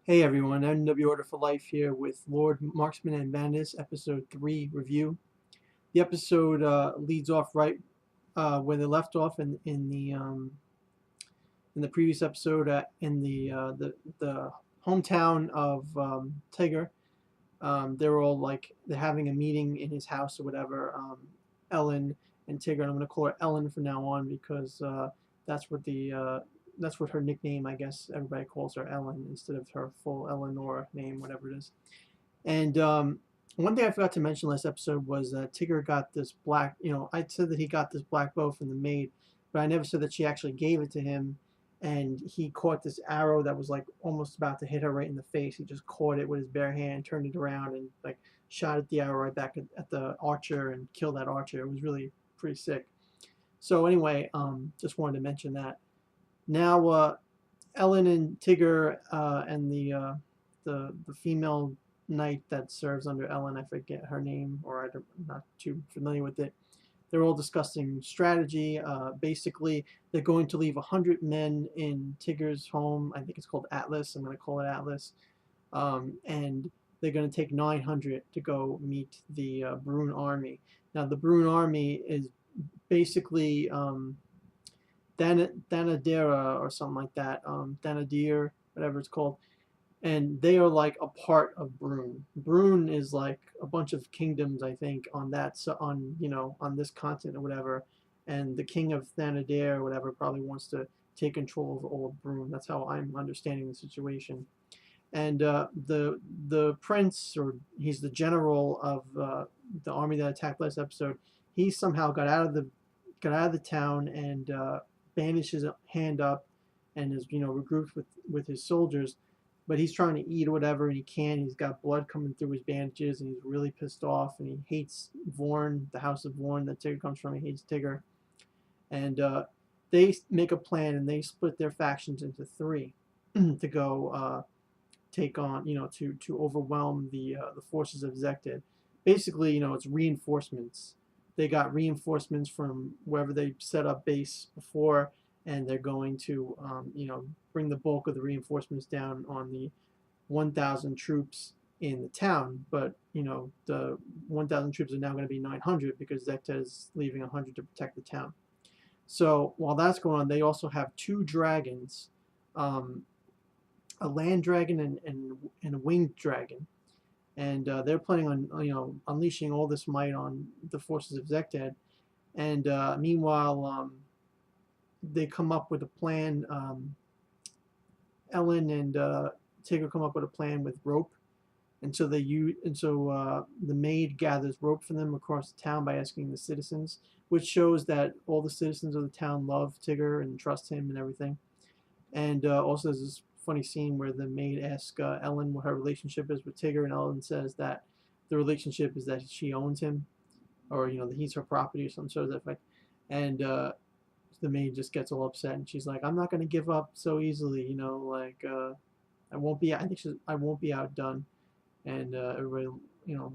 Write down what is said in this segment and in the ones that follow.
Hey everyone, NW Order for Life here with Lord Marksman and Vanadis, episode 3 review. The episode leads off right where they left off in the previous episode in the hometown of Tigre. They're all like they're having a meeting in his house or whatever. Elen and Tigre, and I'm gonna call her Elen from now on because that's what the that's what her nickname, I guess everybody calls her, Elen, instead of her full Eleanor name, whatever it is. And one thing I forgot to mention last episode was Tigger got this black, I said that he got this black bow from the maid, but I never said that she actually gave it to him. And he caught this arrow that was like almost about to hit her right in the face. He just caught it with his bare hand, turned it around, and like shot at the arrow right back at the archer and killed that archer. It was really pretty sick. So anyway, just wanted to mention that. Now, Ellen and Tigger and the female knight that serves under Ellen, I forget her name, or I'm not too familiar with it. They're all discussing strategy. Basically, they're going to leave 100 men in Tigger's home. I think it's called Atlas. I'm going to call it Atlas. And they're going to take 900 to go meet the Brune army. Now, the Brune army is basically Thenadier or something like that, Thenadier, whatever it's called, and they are like a part of Brune. Brune is like a bunch of kingdoms, I think, on that on this continent or whatever, and the king of Thenadier or whatever probably wants to take control of all of Brune. That's how I'm understanding the situation. And the prince, or he's the general of the army that attacked last episode. He somehow got out of the town and bandaged his hand up and is regrouped with his soldiers, but he's trying to eat or whatever and he can't. He's got blood coming through his bandages and he's really pissed off and he hates Vorn, the house of Vorn that Tigger comes from. He hates Tigger, and they make a plan and they split their factions into three to go take on, to overwhelm the forces of Zektid. Basically, it's reinforcements. They got reinforcements from wherever they set up base before, and they're going to, bring the bulk of the reinforcements down on the 1,000 troops in the town. But the 1,000 troops are now going to be 900 because Zektid is leaving 100 to protect the town. So while that's going on, they also have two dragons, um, a land dragon and a winged dragon, and they're planning on unleashing all this might on the forces of Zektid. And meanwhile, they come up with a plan. Ellen and Tigger come up with a plan with rope, and so the maid gathers rope for them across the town by asking the citizens, which shows that all the citizens of the town love Tigger and trust him and everything. And also, there's this funny scene where the maid asks Ellen what her relationship is with Tigger, and Ellen says that the relationship is that she owns him, or that he's her property or some sort of that effect. And the maid just gets all upset, and she's like, "I'm not going to give up so easily, like I won't be. I think I won't be outdone." And everybody,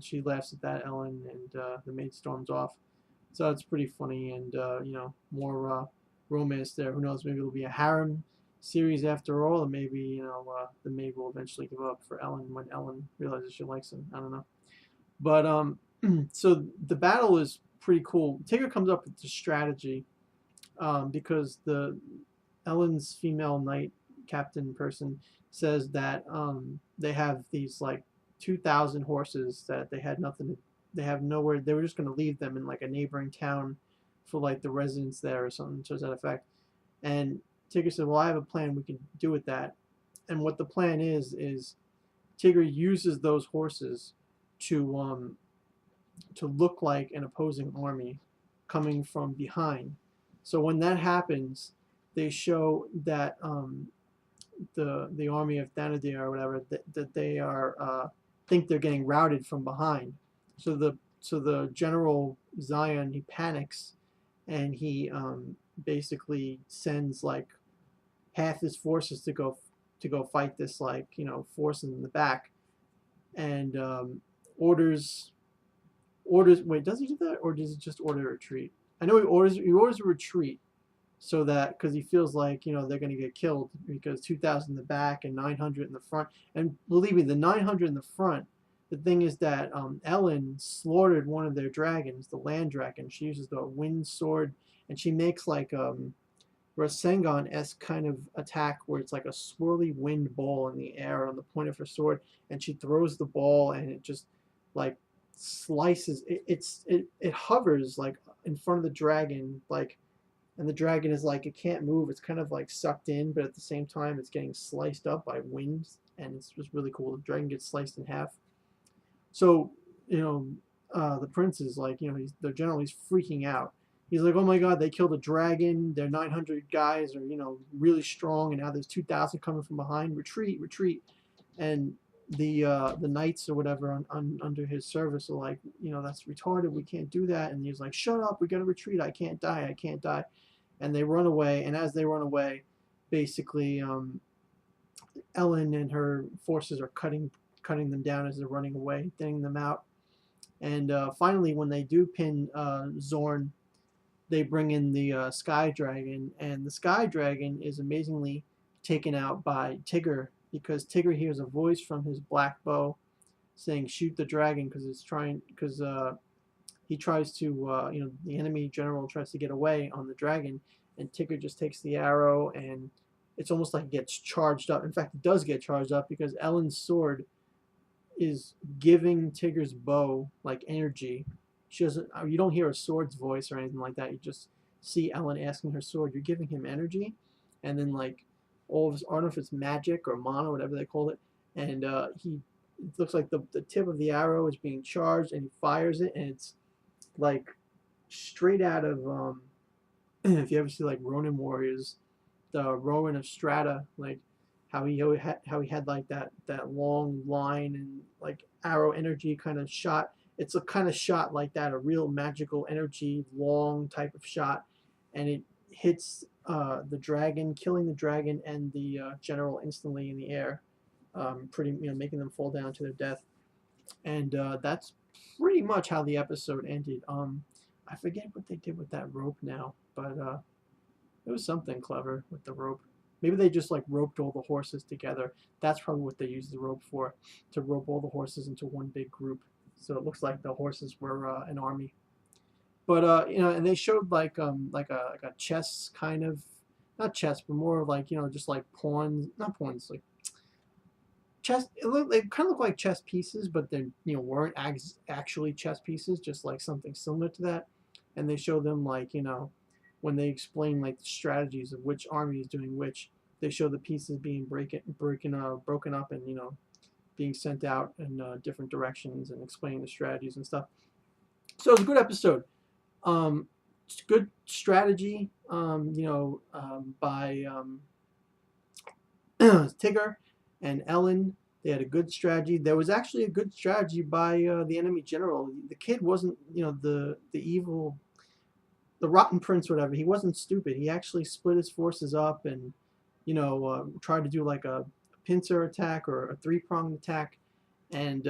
she laughs at that, Ellen, and the maid storms off. So it's pretty funny, and more romance there. Who knows? Maybe it'll be a harem series after all, or maybe the maid will eventually give up for Ellen when Ellen realizes she likes him. I don't know, but so the battle is pretty cool. Tigger comes up with the strategy because the Ellen's female knight captain person says that they have these like 2,000 horses that they had nothing to, they have nowhere, they were just going to leave them in like a neighboring town for like the residents there or something to that effect. And Tigger said, well, I have a plan we can do with that. And what the plan is Tigger uses those horses to look like an opposing army coming from behind. So when that happens, they show that the army of Thenadier or whatever that they are think they're getting routed from behind. So the general Zion, he panics and he basically sends like half his forces to go fight this force in the back, and orders Wait, does he do that or does he just order a retreat? I know he orders a retreat. so that because he feels like they're going to get killed because 2,000 in the back and 900 in the front. And believe me, the 900 in the front. The thing is that Elen slaughtered one of their dragons, the land dragon. She uses the wind sword, and she makes like rasengan-esque kind of attack where it's like a swirly wind ball in the air on the point of her sword, and she throws the ball, and it just like slices. It hovers like in front of the dragon, like, and the dragon is like it can't move. It's kind of like sucked in, but at the same time, it's getting sliced up by winds, and it's just really cool. The dragon gets sliced in half. So, the prince is like, the general, he's freaking out. He's like, oh my God, they killed a dragon. Their 900 guys are, really strong, and now there's 2,000 coming from behind. Retreat, retreat. And the knights or whatever under his service are like, that's retarded. We can't do that. And he's like, shut up. We got to retreat. I can't die. I can't die. And they run away. And as they run away, basically, Elen and her forces are cutting them down as they're running away, thinning them out. And finally, when they do pin Zorn, they bring in the Sky Dragon, and the Sky Dragon is amazingly taken out by Tigre because Tigre hears a voice from his black bow saying, "Shoot the dragon," because he tries to, the enemy general tries to get away on the dragon, and Tigre just takes the arrow, and it's almost like it gets charged up. In fact, it does get charged up because Ellen's sword is giving Tigre's bow like energy. She doesn't. You don't hear a sword's voice or anything like that. You just see Elen asking her sword, "You're giving him energy," and then like all of his, I don't know if it's magic or mana, whatever they call it, and it looks like the tip of the arrow is being charged, and he fires it, and it's like straight out of if you ever see like Ronin Warriors, the Rowan of Strata, like how he had like that long line and like arrow energy kind of shot. It's a kind of shot like that, a real magical energy long type of shot, and it hits the dragon, killing the dragon and the general instantly in the air, making them fall down to their death. And that's pretty much how the episode ended. I forget what they did with that rope now, but it was something clever with the rope. Maybe they just like roped all the horses together. That's probably what they used the rope for, to rope all the horses into one big group. So it looks like the horses were an army. But and they showed like a chess kind of, not chess, but more like just like pawns, not pawns, like chess. They kind of look like chess pieces, but they weren't actually chess pieces, just like something similar to that. And they show them like when they explain like the strategies of which army is doing which, they show the pieces being broken up, and being sent out in different directions and explaining the strategies and stuff. So it's a good episode. It's good strategy. By Tigre and Elen. They had a good strategy. There was actually a good strategy by the enemy general. The kid wasn't, the evil, the rotten prince, whatever. He wasn't stupid. He actually split his forces up and, tried to do like a pincer attack or a three-pronged attack. And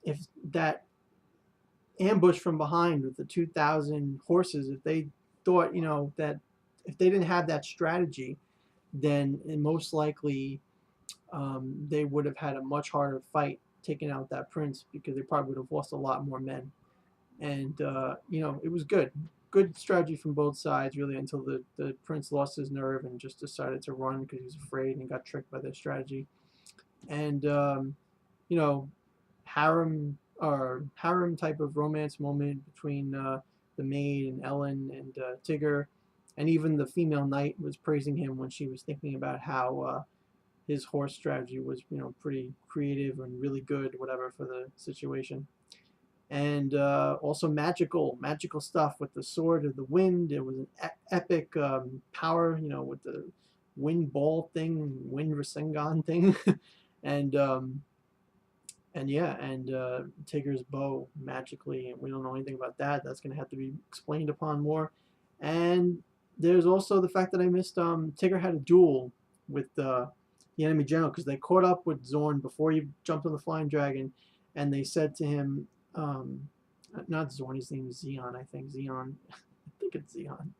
if that ambush from behind with the 2,000 horses, if they thought, that if they didn't have that strategy, then most likely they would have had a much harder fight taking out that prince, because they probably would have lost a lot more men. And it was good strategy from both sides, really, until the prince lost his nerve and just decided to run because he was afraid and got tricked by their strategy. And harem type of romance moment between the maid and Elen and Tigre, and even the female knight was praising him when she was thinking about how his horse strategy was pretty creative and really good, whatever, for the situation. And also magical stuff with the sword of the wind. It was an epic power, with the wind ball thing, wind rasengan thing, and Tigre's bow magically, and we don't know anything about that. That's going to have to be explained upon more. And there's also the fact that I missed Tigre had a duel with the enemy general, because they caught up with Zorn before he jumped on the flying dragon, and they said to him, not Zorn, his name is Zeon, I think. Zeon. I think it's Zeon.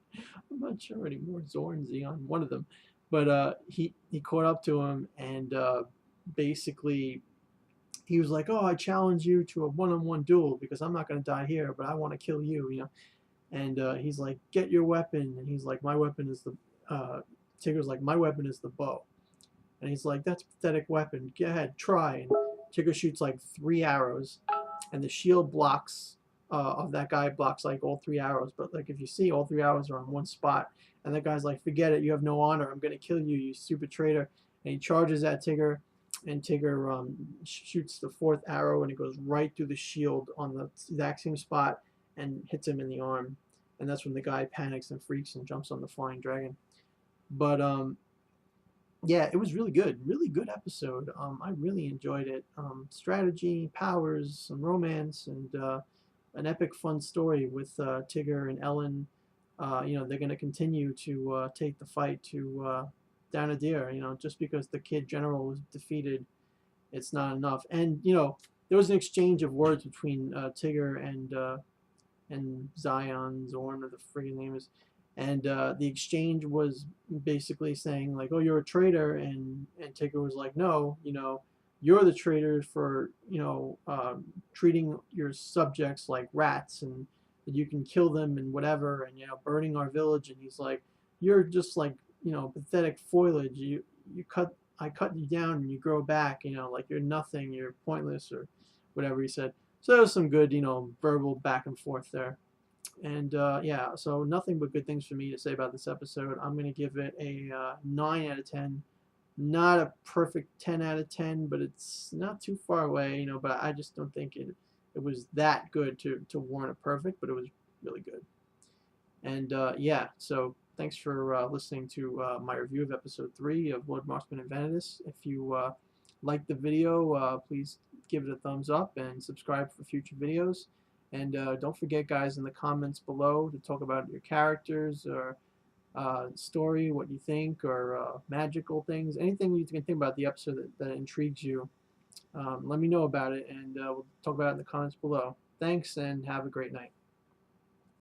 I'm not sure anymore. Zornzy on one of them, but he caught up to him and basically he was like, "Oh, I challenge you to a one-on-one duel because I'm not gonna die here, but I want to kill you," you know. And he's like, "Get your weapon," and he's like, "My weapon is the." Tigger's like, "My weapon is the bow," and he's like, "That's a pathetic weapon. Go ahead, try." And Tigger shoots like 3 arrows, and the shield blocks of that guy blocks like all 3 arrows. But like if you see, all 3 arrows are on one spot, and that guy's like, "Forget it. You have no honor. I'm gonna kill you, you stupid traitor." And he charges at Tigger, and Tigger shoots the fourth arrow, and it goes right through the shield on the exact same spot and hits him in the arm. And that's when the guy panics and freaks and jumps on the flying dragon. But yeah, it was really good episode. I really enjoyed it. Strategy, powers, some romance, and an epic fun story with Tigger and Elen. You know, they're going to continue to take the fight to Thenadier. You know, just because the kid general was defeated, it's not enough. And you know, there was an exchange of words between Tigger and Zion, Zorn, or the friggin' name is, and the exchange was basically saying like, "Oh, you're a traitor," and Tigger was like, "No, you know, you're the traitor for treating your subjects like rats and that you can kill them and whatever, and you know, burning our village." And he's like, "You're just like pathetic foliage. I cut you down and you grow back. You know, like you're nothing. You're pointless or whatever he said." So there was some good, verbal back and forth there. And yeah, so nothing but good things for me to say about this episode. I'm going to give it a 9 out of 10. Not a perfect 10 out of 10, but it's not too far away, but I just don't think it was that good to warrant a perfect, but it was really good. And yeah, so thanks for listening to my review of episode 3 of Lord Marksman and Vanadis. If you liked the video, please give it a thumbs up and subscribe for future videos. And don't forget, guys, in the comments below to talk about your characters or story, what you think, or magical things, anything you can think about the episode that intrigues you. Let me know about it, and we'll talk about it in the comments below. Thanks, and have a great night.